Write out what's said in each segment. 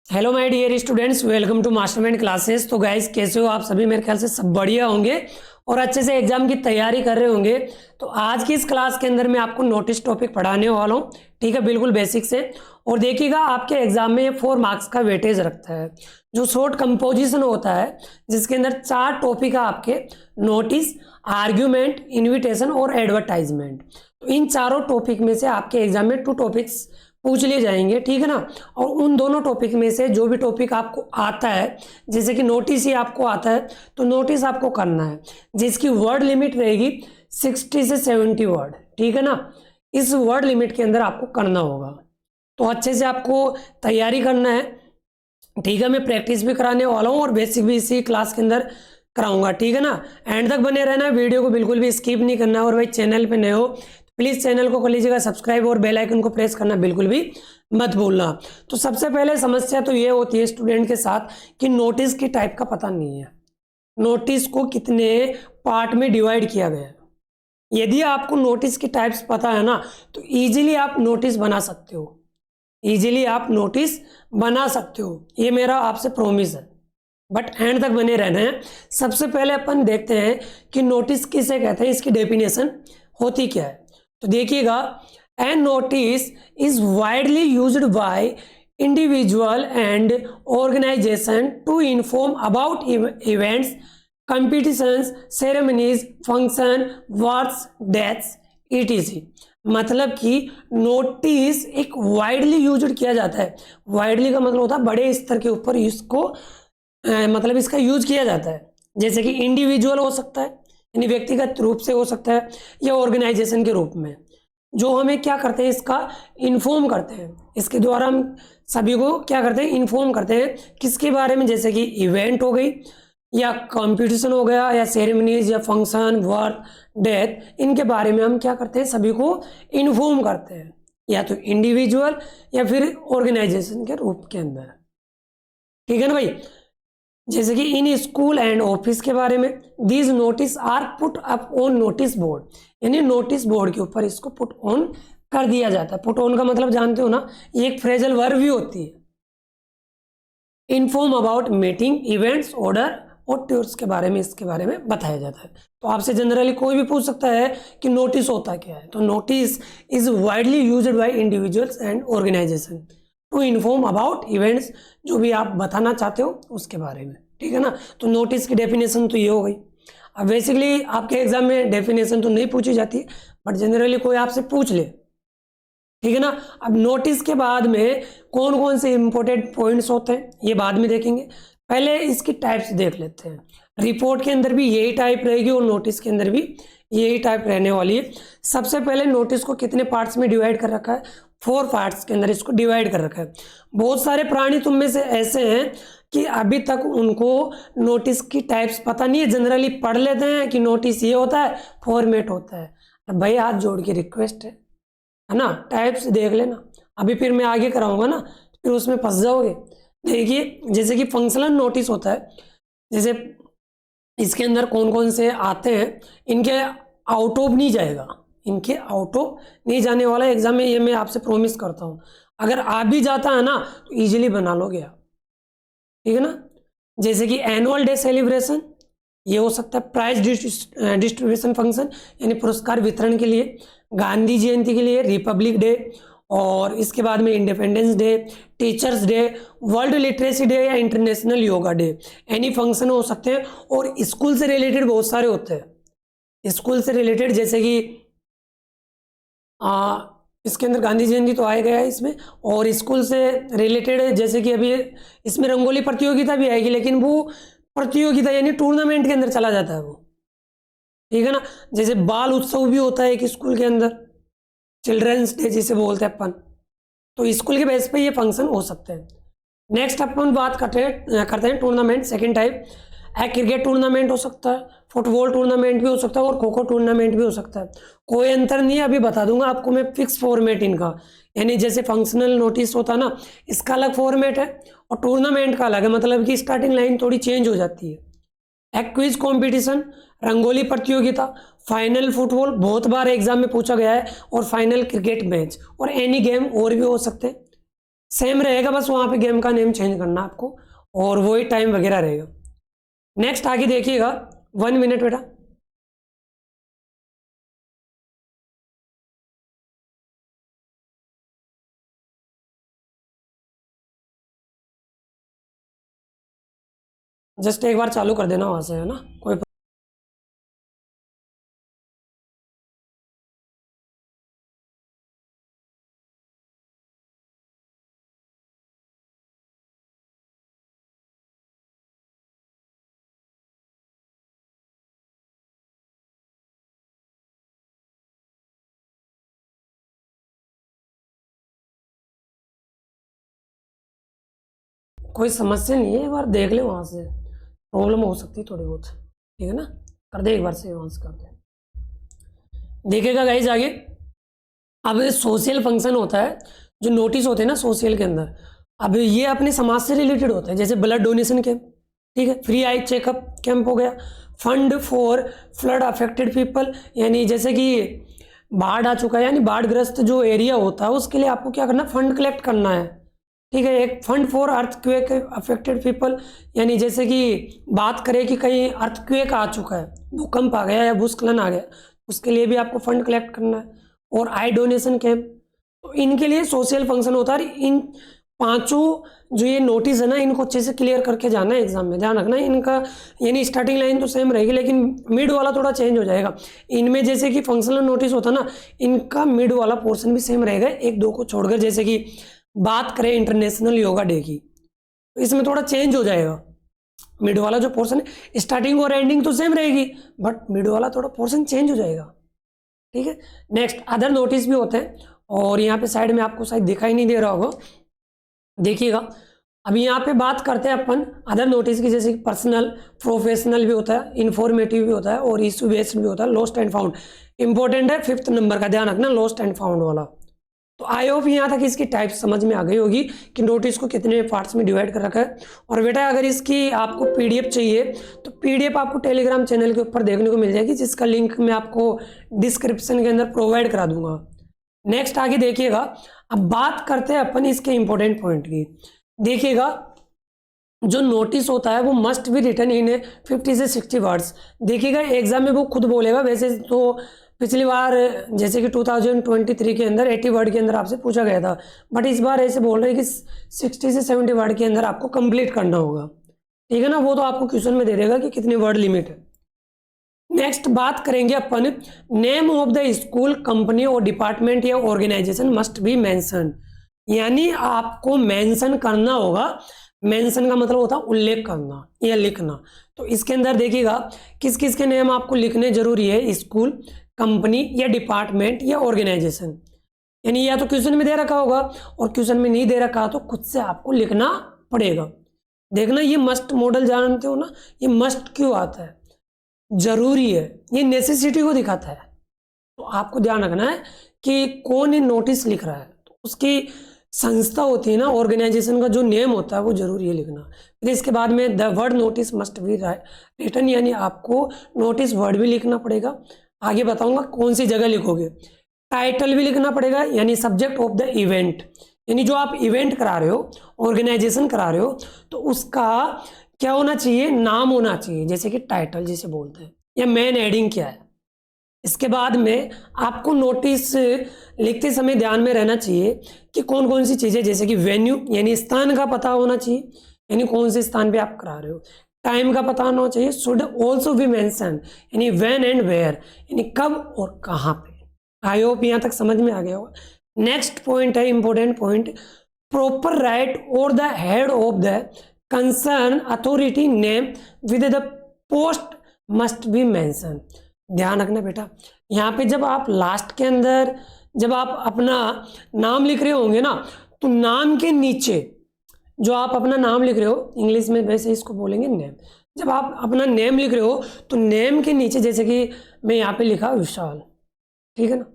Hello my dear students, welcome to mastermind classes. तो guys, कैसे हो आप सभी? मेरे ख्याल से सब बढ़िया होंगे और अच्छे से एग्जाम की तैयारी कर रहे होंगे। तो आज की इस क्लास के अंदर मैं आपको नोटिस टॉपिक पढ़ाने वाला हूँ, ठीक है, बिल्कुल बेसिक से। और देखिएगा, आपके एग्जाम में ये 4 मार्क्स का वेटेज रखता है। जो शॉर्ट कंपोजिशन होता है, जिसके अंदर 4 टॉपिक है आपके: नोटिस, आर्ग्यूमेंट, इन्विटेशन और एडवर्टाइजमेंट। तो इन चारों टॉपिक में से आपके एग्जाम में 2 टॉपिक्स पूछ लिए जाएंगे, ठीक है ना। और उन दोनों टॉपिक में से जो भी टॉपिक आपको आता है, जैसे कि नोटिस ही आपको आता है, तो नोटिस आपको करना है, जिसकी वर्ड लिमिट रहेगी 60 से 70 वर्ड, ठीक है ना। इस वर्ड लिमिट के अंदर आपको करना होगा। तो अच्छे से आपको तैयारी करना है, ठीक है। मैं प्रैक्टिस भी कराने वाला हूँ और बेसिक भी इसी क्लास के अंदर कराऊंगा, ठीक है ना। एंड तक बने रहना है, वीडियो को बिल्कुल भी स्किप नहीं करना है। और भाई, चैनल पे नए हो प्लीज चैनल को कर लीजिएगा सब्सक्राइब और बेल आइकन को प्रेस करना बिल्कुल भी मत भूलना। तो सबसे पहले समस्या तो ये होती है स्टूडेंट के साथ कि नोटिस की टाइप का पता नहीं है, नोटिस को कितने पार्ट में डिवाइड किया गया है। यदि आपको नोटिस की टाइप्स पता है ना, तो इजीली आप नोटिस बना सकते हो, इजीली आप नोटिस बना सकते हो, ये मेरा आपसे प्रॉमिस है। बट एंड तक बने रहना है। सबसे पहले अपन देखते हैं कि नोटिस किसे कहते हैं, इसकी डेफिनेशन होती क्या है। तो देखिएगा, an notice is widely used by individual and organization to inform about events, competitions, ceremonies, function, births, deaths, etc. मतलब कि नोटिस एक वाइडली यूज्ड किया जाता है। वाइडली का मतलब होता है बड़े स्तर के ऊपर इसको मतलब इसका यूज किया जाता है। जैसे कि इंडिविजुअल हो सकता है, यानी व्यक्तिगत रूप से हो सकता है, या ऑर्गेनाइजेशन के रूप में, जो हमें क्या करते हैं, इसका इन्फॉर्म करते हैं। इसके द्वारा हम सभी को क्या करते हैं, इन्फॉर्म करते हैं। किसके बारे में? जैसे कि इवेंट हो गई, या कंपटीशन हो गया, या सेरेमनीज, या फंक्शन, बर्थ, डेथ, इनके बारे में हम क्या करते हैं, सभी को इन्फॉर्म करते हैं, या तो इंडिविजुअल या फिर ऑर्गेनाइजेशन के रूप के अंदर, ठीक है ना भाई। जैसे कि इन स्कूल एंड ऑफिस के बारे में, these notice are put up on notice board, यानी नोटिस बोर्ड के ऊपर इसको पुट ऑन कर दिया जाता है। पुट ऑन का मतलब जानते हो ना, ये एक फ्रेजल वर्ब भी होती है। Inform about meeting, events, order और टूर्स के बारे में, इसके बारे में बताया जाता है। तो आपसे जनरली कोई भी पूछ सकता है कि नोटिस होता क्या है। तो notice is widely used by individuals and organization to inform about events, जो भी आप बताना चाहते हो उसके बारे में, ठीक है ना। तो नोटिस की डेफिनेशन तो ये हो गई। अब बेसिकली आपके एग्जाम में डेफिनेशन तो नहीं पूछी जाती, बट जनरली कोई आपसे पूछ ले, ठीक है ना। अब नोटिस के बाद में कौन कौन से इंपॉर्टेंट पॉइंट्स होते हैं, ये बाद में देखेंगे। पहले इसकी टाइप्स देख लेते हैं। रिपोर्ट के अंदर भी यही टाइप रहेगी और नोटिस के अंदर भी यही टाइप रहने वाली है। सबसे पहले नोटिस को कितने पार्ट्स में डिवाइड कर रखा है? 4 पार्ट्स के अंदर इसको डिवाइड कर रखा है। बहुत सारे प्राणी तुम में से ऐसे हैं कि अभी तक उनको नोटिस की टाइप्स पता नहीं है, जनरली पढ़ लेते हैं कि नोटिस ये होता है, फॉर्मेट होता है। अब भाई, हाथ जोड़ के रिक्वेस्ट है ना, टाइप्स देख लेना। अभी फिर मैं आगे कराऊंगा ना, फिर उसमें फंस जाओगे। देखिए, जैसे कि फंक्शनल नोटिस होता है, जैसे इसके अंदर कौन कौन से आते हैं, इनके आउट ऑफ नहीं जाएगा, इनके आउट ऑफ नहीं जाने वाला एग्जाम में, ये मैं आपसे प्रॉमिस करता हूँ। अगर आ भी जाता है ना, तो इजीली बना लोगे आप, ठीक है ना। जैसे कि एनुअल डे सेलिब्रेशन, ये हो सकता है प्राइज डिस्ट्रीब्यूशन फंक्शन, यानी पुरस्कार वितरण के लिए, गांधी जयंती के लिए, रिपब्लिक डे, और इसके बाद में independence day, teachers day, world literacy day, या international yoga day. Any function हो सकते हैं। और स्कूल से रिलेटेड बहुत सारे होते हैं। स्कूल से रिलेटेड जैसे कि इसके अंदर गांधी जयंती तो आया गया है इसमें, और स्कूल से रिलेटेड जैसे कि अभी इसमें रंगोली प्रतियोगिता भी आएगी, लेकिन वो प्रतियोगिता यानी टूर्नामेंट के अंदर चला जाता है वो, ठीक है ना। जैसे बाल उत्सव भी होता है एक स्कूल के अंदर, चिल्ड्रंस डे जिसे बोलते हैं अपन। तो स्कूल के बेस पे ये फंक्शन हो सकते हैं। नेक्स्ट अपन बात करते हैं tournament, second type. Cricket tournament हो सकता है, फुटबॉल टूर्नामेंट भी हो सकता है, और खो खो टूर्नामेंट भी हो सकता है। कोई अंतर नहीं है, अभी बता दूंगा आपको मैं फिक्स फॉर्मेट इनका। यानी जैसे फंक्शनल नोटिस होता है ना, इसका अलग फॉर्मेट है और टूर्नामेंट का अलग है, मतलब कि स्टार्टिंग लाइन थोड़ी चेंज हो जाती है। एक क्विज कॉम्पिटिशन, रंगोली प्रतियोगिता, फाइनल फुटबॉल बहुत बार एग्जाम में पूछा गया है, और फाइनल क्रिकेट मैच, और एनी गेम और भी हो सकते हैं। सेम रहेगा, बस वहाँ पे गेम का नेम चेंज करना आपको और वही टाइम वगैरह रहेगा। नेक्स्ट आगे देखिएगा, 1 मिनट बेटा। जस्ट एक बार चालू कर देना वहाँ से, है ना, कोई कोई समस्या नहीं है, एक बार देख ले वहाँ से, प्रॉब्लम हो सकती है थोड़ी बहुत, ठीक है ना। कर दे एक बार से, वहाँ से कर दे। देखिएगा गाइज आगे, अब सोशल फंक्शन होता है, जो नोटिस होते हैं ना सोशल के अंदर, अब ये अपने समाज से रिलेटेड होता है, जैसे ब्लड डोनेशन कैंप, ठीक है, फ्री आई चेकअप कैंप हो गया, fund for flood affected people, यानी जैसे कि बाढ़ आ चुका है, यानी बाढ़ग्रस्त जो एरिया होता है उसके लिए आपको क्या करना है, फंड कलेक्ट करना है, ठीक है। एक fund for earthquake affected people, यानी जैसे कि बात करें कि कहीं अर्थक्वेक आ चुका है, भूकंप आ गया या भूस्खलन आ गया, उसके लिए भी आपको फंड कलेक्ट करना है। और आई डोनेशन कैंप, तो इनके लिए सोशल फंक्शन होता है। इन पांचों जो ये नोटिस है ना, इनको अच्छे से क्लियर करके जाना है एग्जाम में, ध्यान रखना है इनका, यानी स्टार्टिंग लाइन तो सेम रहेगी लेकिन मिड वाला थोड़ा चेंज हो जाएगा। इनमें जैसे कि फंक्शनल नोटिस होता है ना, इनका मिड वाला पोर्शन भी सेम रहेगा, एक दो को छोड़कर। जैसे कि बात करें इंटरनेशनल योगा डे की, तो इसमें थोड़ा चेंज हो जाएगा। मिड वाला जो पोर्शन है, स्टार्टिंग और एंडिंग तो सेम रहेगी, बट मिड वाला थोड़ा पोर्शन चेंज हो जाएगा, ठीक है। नेक्स्ट अदर नोटिस भी होते हैं, और यहाँ पे साइड में आपको शायद दिखाई नहीं दे रहा होगा, देखिएगा। अभी यहाँ पे बात करते हैं अपन अदर नोटिस की, जैसे पर्सनल, प्रोफेशनल भी होता है, इंफॉर्मेटिव भी होता है और इशू बेस्ड भी होता है। लॉस्ट एंड फाउंड इंपॉर्टेंट है, 5th नंबर का, ध्यान रखना, लॉस्ट एंड फाउंड वाला। तो आई होप यहाँ तक इसकी टाइप समझ में आ गई होगी कि नोटिस को कितने पार्ट्स में डिवाइड कर रखा है। और बेटा अगर इसकी आपको पीडीएफ चाहिए तो पीडीएफ आपको टेलीग्राम चैनल के ऊपर देखने को मिल जाएगी, जिसका लिंक मैं आपको डिस्क्रिप्शन के अंदर प्रोवाइड करा दूंगा। नेक्स्ट आगे देखिएगा, अब बात करते हैं अपन इसके इंपॉर्टेंट पॉइंट की। देखिएगा, जो नोटिस होता है वो मस्ट बी रिटन इन 50 से 60 वर्ड्स। देखिएगा एग्जाम में वो खुद बोलेगा, वैसे तो पिछली बार जैसे कि 2023 के अंदर 80 वर्ड के अंदर आपसे पूछा गया था, बट इस बार ऐसे बोल रहे हैं कि 60 से 70 वर्ड के अंदर आपको कंप्लीट करना होगा, ठीक है ना। वो तो आपको क्वेश्चन में दे देगा कि कितनी वर्ड लिमिट है। नेक्स्ट बात करेंगे अपन, name of the school, company और डिपार्टमेंट या ऑर्गेनाइजेशन मस्ट बी मेंशन, यानी आपको मेंशन करना होगा। मेंशन का मतलब होता है उल्लेख करना या लिखना। तो इसके अंदर देखिएगा किस किस के नेम आपको लिखने जरूरी है, स्कूल, कंपनी या डिपार्टमेंट या ऑर्गेनाइजेशन, यानी या तो क्वेश्चन में दे रखा होगा और क्वेश्चन में नहीं दे रखा तो खुद से आपको लिखना पड़ेगा। देखना ये मस्ट मॉडल जानते हो ना, ये मस्ट क्यों आता है, जरूरी है, ये नेसेसिटी को दिखाता है। तो आपको ध्यान रखना है कि कौन ये नोटिस लिख रहा है, तो उसकी संस्था होती है ना, ऑर्गेनाइजेशन का जो नेम होता है वो जरूरी है लिखना। फिर इसके बाद में the word notice must be written, यानी आपको नोटिस वर्ड भी लिखना पड़ेगा। आगे बताऊंगा कौन सी जगह लिखोगे। टाइटल भी लिखना पड़ेगा, यानी सब्जेक्ट ऑफ द इवेंट, यानी जो आप इवेंट करा रहे हो, ऑर्गेनाइजेशन करा रहे हो, तो उसका क्या होना चाहिए, नाम होना चाहिए, जैसे कि टाइटल जिसे बोलते हैं, या मेन हेडिंग क्या है। इसके बाद में आपको नोटिस लिखते समय ध्यान में रहना चाहिए कि कौन कौन सी चीज़ें, जैसे कि वेन्यू, यानी स्थान का पता होना चाहिए, यानी कौन से स्थान पे आप करा रहे हो। टाइम का पता होना चाहिए, शुड ऑल्सो बी मेंशन, यानी व्हेन एंड वेयर, यानी कब और कहाँ पे। आई होप यहाँ तक समझ में आ गया होगा। नेक्स्ट पॉइंट है इंपॉर्टेंट पॉइंट, प्रॉपर राइट और the head of the concern authority name with the post must be mention. ध्यान रखना बेटा, यहाँ पे जब आप लास्ट के अंदर जब आप अपना नाम लिख रहे होंगे ना, तो नाम के नीचे जो आप अपना नाम लिख रहे हो, इंग्लिश में वैसे इसको बोलेंगे नेम, जब आप अपना नेम लिख रहे हो तो नेम के नीचे, जैसे कि मैं यहाँ पे लिखा विशाल, ठीक है ना,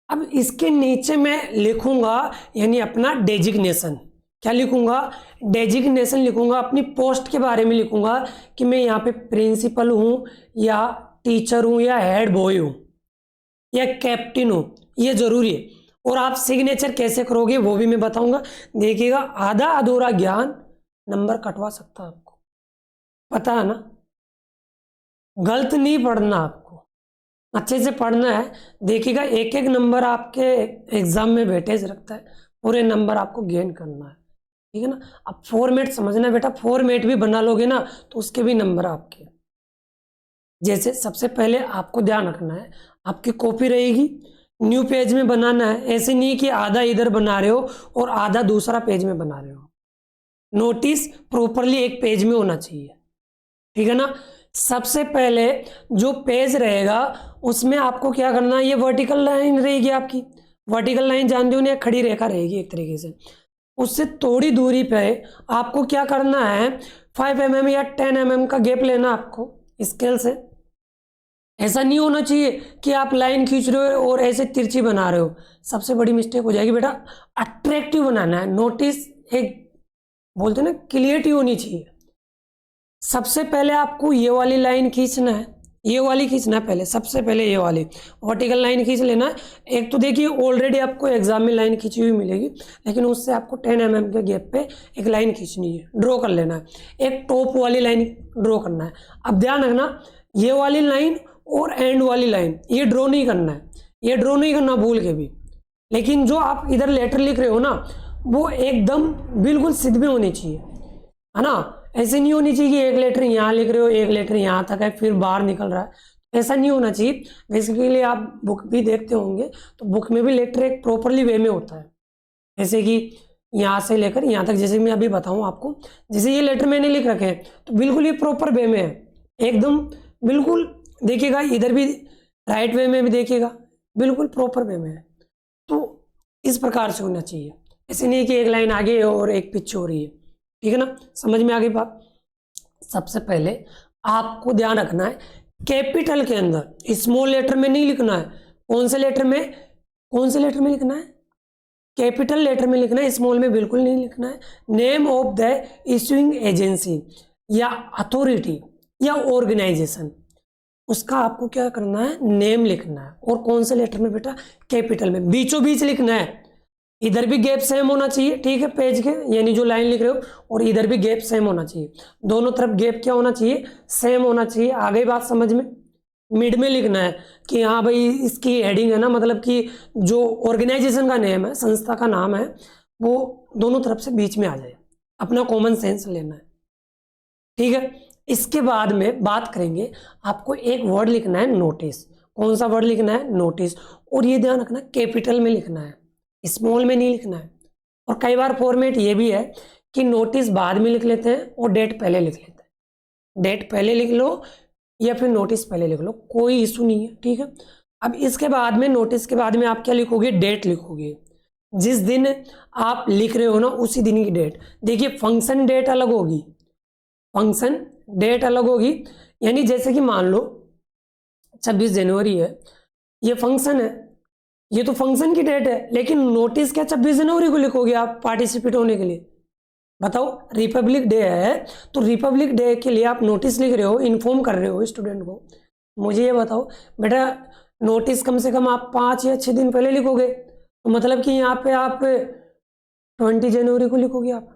अब इसके नीचे मैं लिखूंगा यानी अपना डेजिग्नेशन। क्या लिखूंगा, डेजिग्नेशन लिखूंगा, अपनी पोस्ट के बारे में लिखूंगा कि मैं यहाँ पे प्रिंसिपल हूँ या टीचर हूँ या हेड बॉय हूँ या कैप्टन हूँ, ये जरूरी है। और आप सिग्नेचर कैसे करोगे वो भी मैं बताऊंगा। देखिएगा, आधा अधूरा ज्ञान नंबर कटवा सकता है आपको, पता है ना। गलत नहीं पढ़ना, आपको अच्छे से पढ़ना है। देखिएगा, एक एक नंबर आपके एग्जाम में वेटेज रखता है, पूरे नंबर आपको गेन करना है, ठीक है ना। अब फॉर्मेट समझना बेटा, फॉर्मेट भी बना लोगे ना तो उसके भी नंबर आपके। जैसे सबसे पहले आपको ध्यान रखना है, आपकी कॉपी रहेगी, न्यू पेज में बनाना है। ऐसे नहीं कि आधा इधर बना रहे हो और आधा दूसरा पेज में बना रहे हो। नोटिस प्रॉपरली एक पेज में होना चाहिए, ठीक है ना। सबसे पहले जो पेज रहेगा उसमें आपको क्या करना है, ये वर्टिकल लाइन रहेगी आपकी। वर्टिकल लाइन जानते हो ना, खड़ी रेखा रहेगी एक तरीके से। उससे थोड़ी दूरी पे आपको क्या करना है, 5 mm या 10 mm का गैप लेना आपको स्केल से। ऐसा नहीं होना चाहिए कि आप लाइन खींच रहे हो और ऐसे तिरछी बना रहे हो, सबसे बड़ी मिस्टेक हो जाएगी बेटा। अट्रैक्टिव बनाना है, नोटिस एक बोलते ना क्लियरिटी होनी चाहिए। सबसे पहले आपको ये वाली लाइन खींचना है, ये वाली खींचना है पहले, सबसे पहले ये वाली वर्टिकल लाइन खींच लेना है। एक तो देखिए ऑलरेडी आपको एग्जाम में लाइन खींची हुई मिलेगी, लेकिन उससे आपको 10 mm के गैप पे एक लाइन खींचनी है, ड्रॉ कर लेना है। एक टॉप वाली लाइन ड्रॉ करना है। अब ध्यान रखना, ये वाली लाइन और एंड वाली लाइन ये ड्रॉ नहीं करना है, ये ड्रॉ नहीं करना भूल के भी। लेकिन जो आप इधर लेटर लिख रहे हो ना, वो एकदम बिल्कुल सिद्ध में होनी चाहिए, है ना। ऐसे नहीं होनी चाहिए कि एक लेटर यहाँ लिख रहे हो, एक लेटर यहाँ तक है, फिर बाहर निकल रहा है, ऐसा नहीं होना चाहिए। बेसिकली आप बुक भी देखते होंगे तो बुक में भी लेटर एक प्रॉपरली वे में होता है, जैसे कि यहाँ से लेकर यहाँ तक। जैसे मैं अभी बताऊँ आपको, जैसे ये लेटर मैंने लिख रखे हैं तो बिल्कुल ये प्रॉपर वे में है, एकदम बिल्कुल। देखिएगा इधर भी राइट वे में भी देखिएगा, बिल्कुल प्रॉपर वे में है। तो इस प्रकार से होना चाहिए, ऐसे नहीं कि एक लाइन आगे है और एक पीछे हो रही है, ठीक है ना। समझ में आ गई बात। सबसे पहले आपको ध्यान रखना है, कैपिटल के अंदर स्मॉल लेटर में नहीं लिखना है। कौन से लेटर में, कौन से लेटर में लिखना है, कैपिटल लेटर में लिखना है, स्मॉल में बिल्कुल नहीं लिखना है। Name of the issuing agency या अथॉरिटी या ऑर्गेनाइजेशन, उसका आपको क्या करना है, नेम लिखना है। और कौन से लेटर में बेटा, कैपिटल में, बीचों बीच लिखना है। इधर भी गैप सेम होना चाहिए, ठीक है, पेज के, यानी जो लाइन लिख रहे हो, और इधर भी गैप सेम होना चाहिए। दोनों तरफ गैप क्या होना चाहिए, सेम होना चाहिए। आ गई बात समझ में। मिड में लिखना है कि हाँ भाई इसकी हेडिंग है ना, मतलब कि जो ऑर्गेनाइजेशन का नेम है, संस्था का नाम है, वो दोनों तरफ से बीच में आ जाए। अपना कॉमन सेंस लेना है, ठीक है। इसके बाद में बात करेंगे, आपको एक वर्ड लिखना है नोटिस। कौन सा वर्ड लिखना है, नोटिस। और ये ध्यान रखना, कैपिटल में लिखना है, स्मॉल में नहीं लिखना है। और कई बार फॉर्मेट ये भी है कि नोटिस बाद में लिख लेते हैं और डेट पहले लिख लेते हैं। डेट पहले लिख लो या फिर नोटिस पहले लिख लो, कोई इशू नहीं है, ठीक है। अब इसके बाद में, नोटिस के बाद में आप क्या लिखोगे, डेट लिखोगे। जिस दिन आप लिख रहे हो ना उसी दिन की डेट। देखिए फंक्शन डेट अलग होगी, फंक्शन डेट अलग होगी। यानी जैसे कि मान लो 26 जनवरी है, ये फंक्शन है, ये तो फंक्शन की डेट है, लेकिन नोटिस क्या 26 जनवरी को लिखोगे आप पार्टिसिपेट होने के लिए। बताओ, रिपब्लिक डे है तो रिपब्लिक डे के लिए आप नोटिस लिख रहे हो, इन्फॉर्म कर रहे हो स्टूडेंट को। मुझे ये बताओ बेटा, नोटिस कम से कम आप 5 या 6 दिन पहले लिखोगे, तो मतलब कि यहाँ पे आप 20 जनवरी को लिखोगे आप,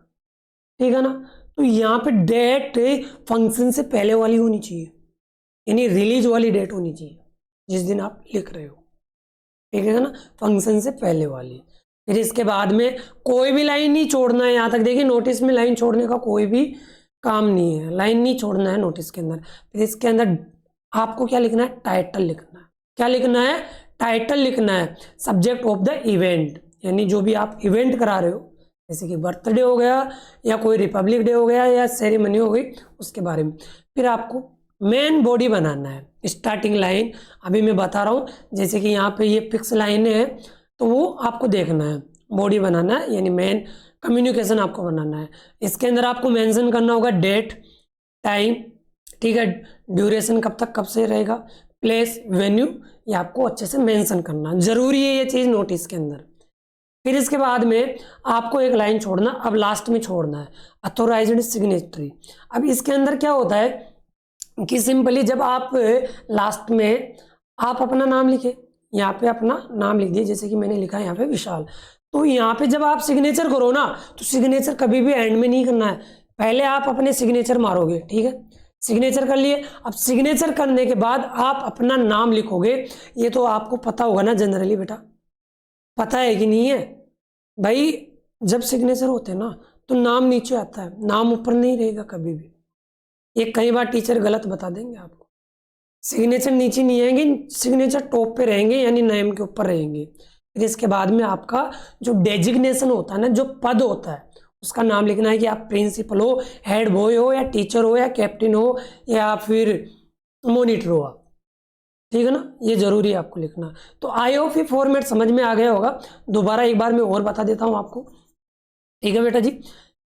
ठीक है ना। तो यहाँ पे डेट फंक्शन से पहले वाली होनी चाहिए, यानी रिलीज वाली डेट होनी चाहिए जिस दिन आप लिख रहे हो, ठीक है ना, फंक्शन से पहले वाली। फिर इसके बाद में कोई भी लाइन नहीं छोड़ना है। यहाँ तक देखिए, नोटिस में लाइन छोड़ने का कोई भी काम नहीं है, लाइन नहीं छोड़ना है नोटिस के अंदर। फिर इसके अंदर आपको क्या लिखना है, टाइटल लिखना है। क्या लिखना है, टाइटल लिखना है। सब्जेक्ट ऑफ द इवेंट, यानी जो भी आप इवेंट करा रहे हो, जैसे कि बर्थडे हो गया या कोई रिपब्लिक डे हो गया या सेरेमनी हो गई, उसके बारे में। फिर आपको मेन बॉडी बनाना है, स्टार्टिंग लाइन अभी मैं बता रहा हूँ। जैसे कि यहाँ पे ये फिक्स लाइन है तो वो आपको देखना है, बॉडी बनाना है, यानी मेन कम्युनिकेशन आपको बनाना है। इसके अंदर आपको मेंशन करना होगा डेट, टाइम, ठीक है, ड्यूरेशन कब तक कब से रहेगा, प्लेस, वेन्यू, ये आपको अच्छे से मेंशन करना जरूरी है ये चीज़ नोटिस के अंदर। फिर इसके बाद में आपको एक लाइन छोड़ना, अब लास्ट में छोड़ना है, अथोराइज्ड सिग्नेटरी। अब इसके अंदर क्या होता है कि सिंपली जब आप लास्ट में आप अपना नाम लिखे, यहाँ पे अपना नाम लिख दिए, जैसे कि मैंने लिखा है यहाँ पे विशाल। तो यहाँ पे जब आप सिग्नेचर करो ना, तो सिग्नेचर कभी भी एंड में नहीं करना है, पहले आप अपने सिग्नेचर मारोगे, ठीक है। सिग्नेचर कर लिए, अब सिग्नेचर करने के बाद आप अपना नाम लिखोगे। ये तो आपको पता होगा ना जनरली बेटा, पता है कि नहीं है भाई? जब सिग्नेचर होते हैं ना तो नाम नीचे आता है, नाम ऊपर नहीं रहेगा कभी भी। ये कई बार टीचर गलत बता देंगे आपको, सिग्नेचर नीचे नहीं आएंगे, सिग्नेचर टॉप पे रहेंगे, यानी नेम के ऊपर रहेंगे। फिर इसके बाद में आपका जो डेजिग्नेशन होता है ना, जो पद होता है, उसका नाम लिखना है कि आप प्रिंसिपल हो, हेड बॉय हो, या टीचर हो, या कैप्टन हो, या फिर मॉनिटर हो आप, ठीक है ना। ये जरूरी है आपको लिखना। तो आई होप ये फॉर्मेट समझ में आ गया होगा। दोबारा एक बार मैं और बता देता हूँ आपको, ठीक है बेटा जी।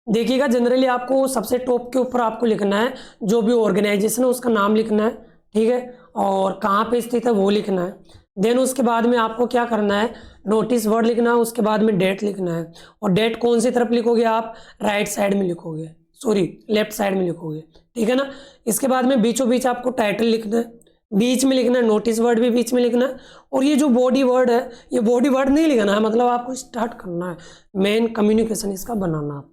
देखिएगा, जनरली आपको सबसे टॉप के ऊपर आपको लिखना है जो भी ऑर्गेनाइजेशन है उसका नाम लिखना है, ठीक है, और कहाँ पे स्थित है वो लिखना है। देन उसके बाद में आपको क्या करना है, नोटिस वर्ड लिखना है, उसके बाद में डेट लिखना है। और डेट कौन सी तरफ लिखोगे आप? राइट साइड में लिखोगे, सॉरी लेफ्ट साइड में लिखोगे, ठीक है ना। इसके बाद में बीचों बीच आपको टाइटल लिखना है, बीच में लिखना है, नोटिस वर्ड भी बीच में लिखना है। और ये जो बॉडी वर्ड है, ये बॉडी वर्ड नहीं लिखना है, मतलब आपको स्टार्ट करना है, मेन कम्युनिकेशन इसका बनाना आपको।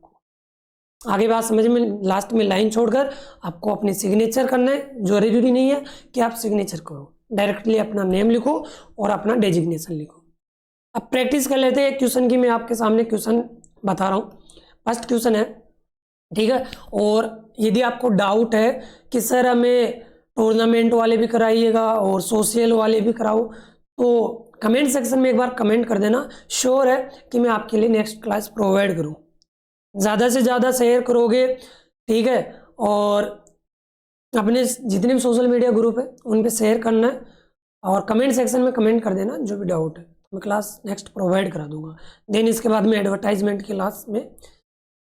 आगे बात समझ में, लास्ट में लाइन छोड़कर आपको अपने सिग्नेचर करना है। जरूरी नहीं है कि आप सिग्नेचर करो, डायरेक्टली अपना नेम लिखो और अपना डेजिग्नेशन लिखो। अब प्रैक्टिस कर लेते हैं क्वेश्चन की। मैं आपके सामने क्वेश्चन बता रहा हूँ, फर्स्ट क्वेश्चन है, ठीक है। और यदि आपको डाउट है कि सर हमें टूर्नामेंट वाले भी कराइएगा और सोशल वाले भी कराओ, तो कमेंट सेक्शन में एक बार कमेंट कर देना। श्योर है कि मैं आपके लिए नेक्स्ट क्लास प्रोवाइड करूँ। ज़्यादा से ज़्यादा शेयर करोगे, ठीक है, और अपने जितने भी सोशल मीडिया ग्रुप है उन पे शेयर करना है, और कमेंट सेक्शन में कमेंट कर देना जो भी डाउट है, मैं क्लास नेक्स्ट प्रोवाइड करा दूंगा। देन इसके बाद में एडवर्टाइजमेंट की क्लास में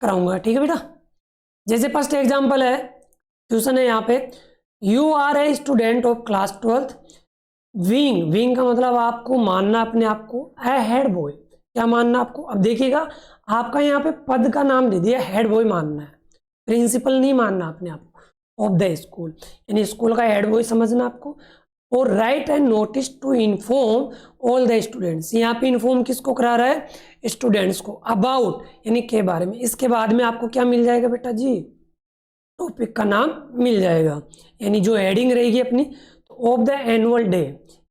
कराऊंगा, ठीक है बेटा। जैसे फर्स्ट एग्जाम्पल है, क्वेश्चन है यहाँ पे, you are a student of class 12 wing. Wing का मतलब आपको मानना अपने आप को ए हेड बॉय, क्या मानना आपको? अब देखिएगा, आपका यहाँ पे पद का नाम दे दिया, हेड बॉय मानना है, प्रिंसिपल नहीं मानना अपने आप को, ऑफ द स्कूल, यानी स्कूल का हेड बॉय समझना आपको। और write and notice to inform all the students, यहाँ पे इन्फॉर्म किसको करा रहा है? स्टूडेंट्स को, अबाउट यानी के बारे में। इसके बाद में आपको क्या मिल जाएगा बेटा जी? टॉपिक का नाम मिल जाएगा, यानी जो हेडिंग रहेगी अपनी, ऑफ द एनुअल डे,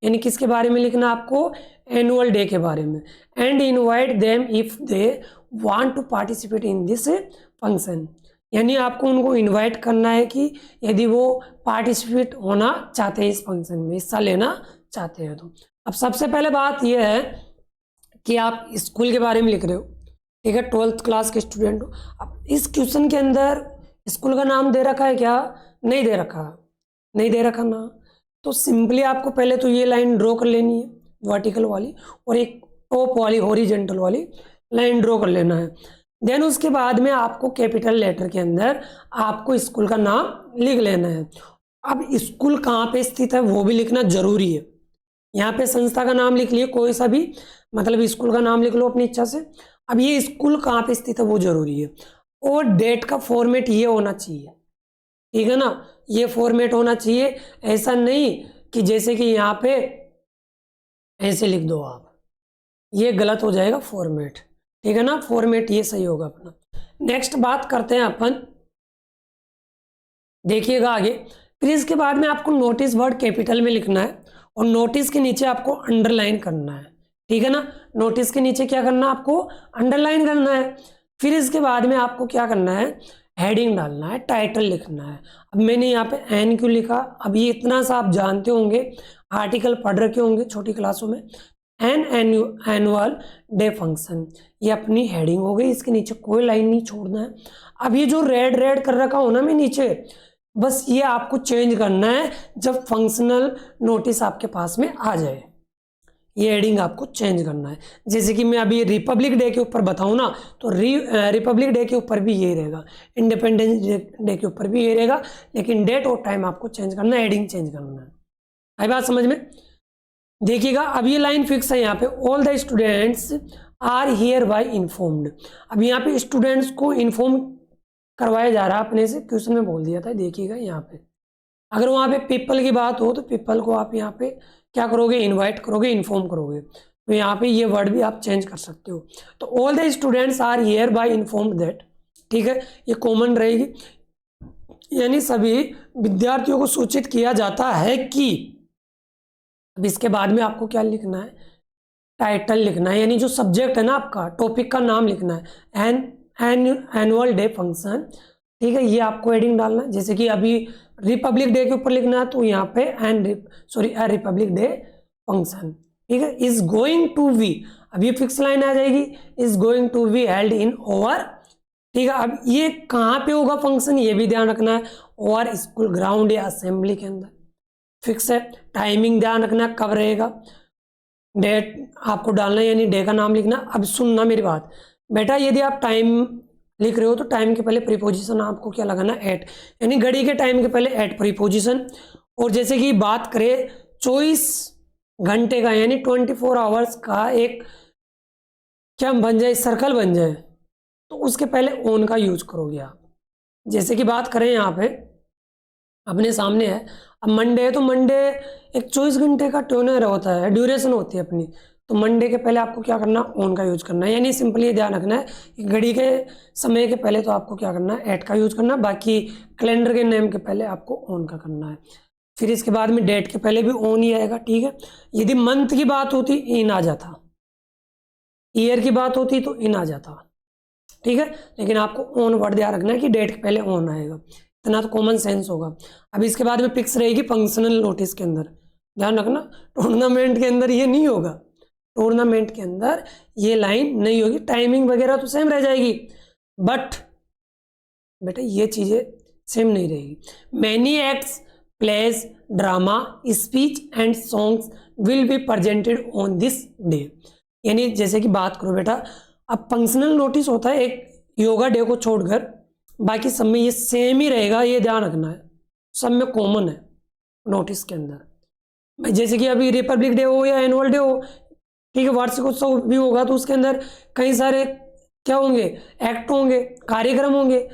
यानी किसके बारे में लिखना आपको? एनुअल डे के बारे में। And invite them if they want to participate in this function, यानी आपको उनको इनवाइट करना है कि यदि वो पार्टिसिपेट होना चाहते हैं इस फंक्शन में, हिस्सा लेना चाहते हैं तो। अब सबसे पहले बात यह है कि आप स्कूल के बारे में लिख रहे हो, ठीक है, 12th क्लास के स्टूडेंट हो। अब इस क्वेश्चन के अंदर स्कूल का नाम दे रखा है क्या? नहीं दे रखा, नहीं दे रखा ना। तो सिंपली आपको पहले तो ये लाइन ड्रॉ कर लेनी है, वर्टिकल वाली, और एक टॉप वाली हॉरिजॉन्टल वाली लाइन ड्रॉ कर लेना है। देन उसके बाद में आपको कैपिटल लेटर के अंदर आपको स्कूल का नाम लिख लेना है। अब स्कूल कहाँ पे स्थित है वो भी लिखना जरूरी है। यहाँ पे संस्था का नाम लिख लिए, कोई सा भी, मतलब स्कूल का नाम लिख लो अपनी इच्छा से। अब ये स्कूल कहाँ पे स्थित है वो जरूरी है। और डेट का फॉर्मेट ये होना चाहिए, ठीक है ना, ये फॉर्मेट होना चाहिए। ऐसा नहीं कि जैसे कि यहाँ पे ऐसे लिख दो आप, ये गलत हो जाएगा फॉर्मेट, ठीक है ना। फॉर्मेट ये सही होगा अपना। नेक्स्ट बात करते हैं अपन, देखिएगा आगे। फिर इसके बाद में आपको नोटिस वर्ड कैपिटल में लिखना है, और नोटिस के नीचे आपको अंडरलाइन करना है, ठीक है ना। नोटिस के नीचे क्या करना है? आपको अंडरलाइन करना है। फिर इसके बाद में आपको क्या करना है? हेडिंग डालना है, टाइटल लिखना है। अब मैंने यहाँ पे एन क्यों लिखा? अब ये इतना सा आप जानते होंगे, आर्टिकल पढ़ रखे होंगे छोटी क्लासों में। एनुअल डे फंक्शन, ये अपनी हेडिंग हो गई, इसके नीचे कोई लाइन नहीं छोड़ना है। अब ये जो रेड रेड कर रखा हो ना मैं नीचे, बस ये आपको चेंज करना है जब फंक्शनल नोटिस आपके पास में आ जाए, ये हेडिंग आपको चेंज करना है। जैसे कि मैं अभी रिपब्लिक डे के ऊपर बताऊं ना, तो रिपब्लिक डे के ऊपर भी ये रहेगा, इंडिपेंडेंस डे के ऊपर भी ये रहेगा, लेकिन डेट और टाइम आपको चेंज करना है, हेडिंग चेंज करना है। आई बात समझ में? देखिएगा, अब ये लाइन फिक्स है यहाँ पे, all the students are hereby informed. अब यहाँ पे स्टूडेंट्स को इन्फॉर्म करवाया जा रहा है अपने से, क्वेश्चन में बोल दिया था। देखिएगा यहाँ पे, अगर वहाँ पे पीपल की बात हो तो पीपल को आप यहाँ पे क्या करोगे, इनवाइट करोगे, इन्फॉर्म करोगे। तो यहाँ पे ये वर्ड भी आप चेंज कर सकते हो। तो all the students are hereby informed that, ठीक है, ये कॉमन रहेगी, यानी सभी विद्यार्थियों को सूचित किया जाता है कि। अब इसके बाद में आपको क्या लिखना है, टाइटल लिखना है, यानी जो सब्जेक्ट है ना आपका, टॉपिक का नाम लिखना है, एनुअल डे फंक्शन, ठीक है, ये आपको हेडिंग डालना है। जैसे कि अभी रिपब्लिक डे के ऊपर लिखना है तो यहाँ पे रिपब्लिक डे फंक्शन, ठीक है, इज गोइंग टू बी, अब ये फिक्स लाइन आ जाएगी, is going to be held in over, ठीक है। अब ये कहाँ पे होगा फंक्शन, ये भी ध्यान रखना है, ओवर स्कूल ग्राउंड या असेंबली के अंदर, फिक्स है। टाइमिंग ध्यान रखना है कब रहेगा, डेट आपको डालना है, यानी डे का नाम लिखना। अब सुनना मेरी बात बेटा, यदि आप टाइम लिख रहे हो तो टाइम के पहले प्रीपोजिशन आपको क्या लगाना, एट, यानी घड़ी के टाइम के पहले एट प्रीपोजिशन। और जैसे कि बात करें 24 घंटे का, यानी 24 आवर्स का एक क्या बन जाए, सर्कल बन जाए, तो उसके पहले ऑन का यूज करोगे आप। जैसे कि बात करें यहाँ पे अपने सामने है, अब मंडे है तो मंडे एक 24 घंटे का ट्यूनर होता है, ड्यूरेशन होती है अपनी, तो मंडे के पहले आपको क्या करना, ऑन का यूज करना है। यानी सिंपली ध्यान रखना है कि घड़ी के समय के पहले तो आपको क्या करना है, एट का यूज करना, बाकी कैलेंडर के नेम के पहले आपको ऑन का करना है। फिर इसके बाद में डेट के पहले भी ऑन ही आएगा, ठीक है। यदि मंथ की बात होती इन आ जाता, ईयर की बात होती तो इन आ जाता, ठीक है, लेकिन आपको ऑन वर्ड ध्यान रखना है कि डेट के पहले ऑन आएगा, इतना तो कॉमन सेंस होगा। अब इसके बाद में फिक्स रहेगी फंक्शनल नोटिस के अंदर, ध्यान रखना, टूर्नामेंट के अंदर ये नहीं होगा, टूर्नामेंट के अंदर ये लाइन नहीं होगी, टाइमिंग वगैरह तो सेम रह जाएगी, बट बेटा ये चीजें सेम नहीं रहेगी। Many acts, place, drama, speech and songs will be presented on this day, यानी जैसे कि बात करो बेटा, अब फंक्शनल नोटिस होता है एक योगा डे को छोड़कर, बाकी सब में ये सेम ही रहेगा, ये ध्यान रखना है, सब में कॉमन है नोटिस के अंदर। जैसे कि अभी रिपब्लिक डे हो या एनुअल डे हो, ठीक है, वार्षिक उत्सव भी होगा तो उसके अंदर कई सारे क्या होंगे, एक्ट होंगे, कार्यक्रम होंगे,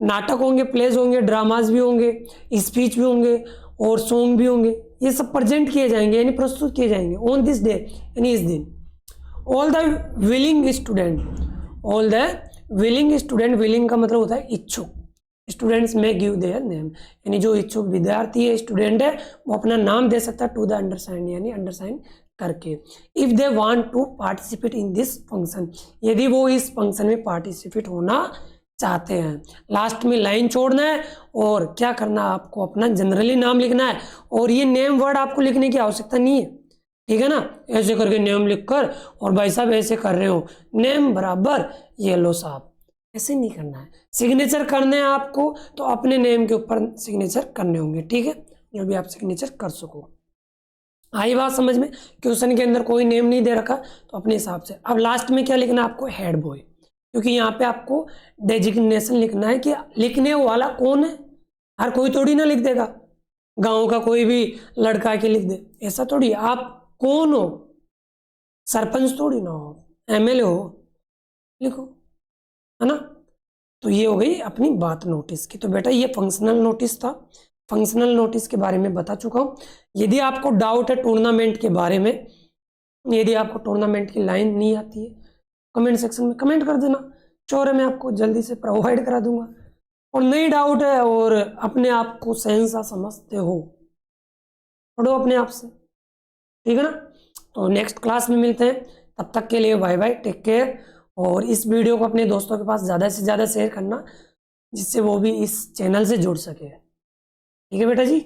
नाटक होंगे, प्लेज होंगे, ड्रामाज भी होंगे, स्पीच भी होंगे और सॉन्ग भी होंगे, ये सब प्रेजेंट किए जाएंगे, यानी प्रस्तुत किए जाएंगे ऑन दिस डे, यानी इस दिन। All the willing student, all the willing student, willing का मतलब होता है इच्छुक, स्टूडेंट्स में गिव देयर नेम, यानी जो इच्छुक विद्यार्थी है, स्टूडेंट है, वो अपना नाम दे सकता है टू द अंडरसाइन, यानी अंडरसाइन करके। If they want to participate in this function, यदि वो इस फंक्शन में पार्टिसिपेट होना चाहते हैं। लास्ट में लाइन छोड़ना है और क्या करना, आपको अपना जनरली नाम लिखना है, और ये नेम वर्ड आपको लिखने की आवश्यकता नहीं है, ठीक है ना, ऐसे करके नेम लिखकर और भाई साहब ऐसे कर रहे हो, नेम बराबर ये लो साहब, ऐसे नहीं करना है। सिग्नेचर करने हैं आपको तो अपने नेम के ऊपर सिग्नेचर करने होंगे, ठीक है, जो भी आप सिग्नेचर कर सको। आई बात समझ में, क्वेश्चन के अंदर कोई नेम नहीं दे रखा तो अपने हिसाब से। अब लास्ट में क्या लिखना है आपको, हेड बॉय, क्योंकि यहाँ पे आपको डेजिग्नेशन लिखना है कि लिखने वाला कौन है, हर कोई थोड़ी ना लिख देगा, गांव का कोई भी लड़का के लिख दे, ऐसा थोड़ी, आप कौन हो, सरपंच थोड़ी ना हो, एमएलए हो, लिखो, है ना। तो ये हो गई अपनी बात नोटिस की। तो बेटा ये फंक्शनल नोटिस था, फंक्शनल नोटिस के बारे में बता चुका हूँ। यदि आपको डाउट है टूर्नामेंट के बारे में, यदि आपको टूर्नामेंट की लाइन नहीं आती है, कमेंट सेक्शन में कमेंट कर देना, चौरे मैं आपको जल्दी से प्रोवाइड करा दूंगा। और नहीं डाउट है और अपने आप को सहनसा समझते हो, पढ़ो अपने आप से, ठीक है ना। तो नेक्स्ट क्लास में मिलते हैं, तब तक के लिए बाय बाय, टेक केयर। और इस वीडियो को अपने दोस्तों के पास ज़्यादा से ज़्यादा शेयर करना, जिससे वो भी इस चैनल से जुड़ सके, ठीक है बेटा जी।